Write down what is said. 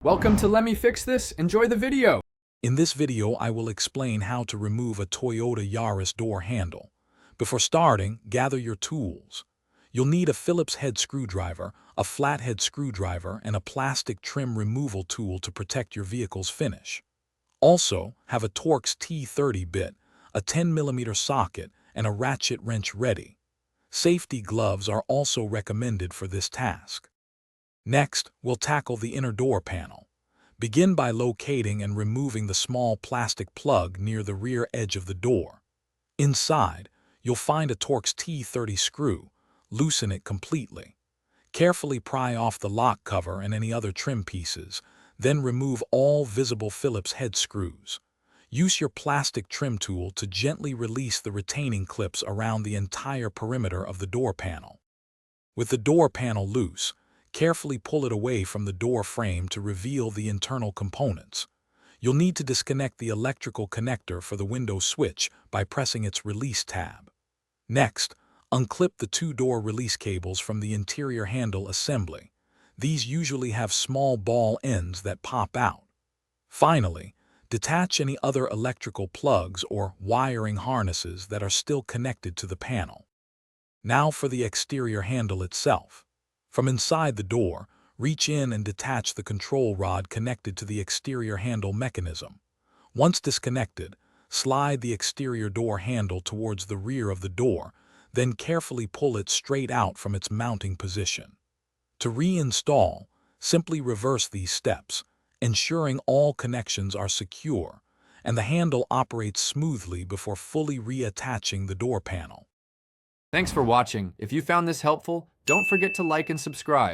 Welcome to Let Me Fix This. Enjoy the video. In this video, I will explain how to remove a Toyota Yaris door handle. Before starting, gather your tools. You'll need a Phillips head screwdriver, a flathead screwdriver, and a plastic trim removal tool to protect your vehicle's finish. Also, have a Torx T30 bit, a 10mm socket, and a ratchet wrench ready. Safety gloves are also recommended for this task. Next, we'll tackle the inner door panel. Begin by locating and removing the small plastic plug near the rear edge of the door. Inside, you'll find a Torx T30 screw. Loosen it completely. Carefully pry off the lock cover and any other trim pieces, then remove all visible Phillips head screws. Use your plastic trim tool to gently release the retaining clips around the entire perimeter of the door panel. With the door panel loose, carefully pull it away from the door frame to reveal the internal components. You'll need to disconnect the electrical connector for the window switch by pressing its release tab. Next, unclip the two door release cables from the interior handle assembly. These usually have small ball ends that pop out. Finally, detach any other electrical plugs or wiring harnesses that are still connected to the panel. Now for the exterior handle itself. From inside the door, reach in and detach the control rod connected to the exterior handle mechanism. Once disconnected, slide the exterior door handle towards the rear of the door, then carefully pull it straight out from its mounting position. To reinstall, simply reverse these steps, ensuring all connections are secure, and the handle operates smoothly before fully reattaching the door panel. Thanks for watching. If you found this helpful, don't forget to like and subscribe.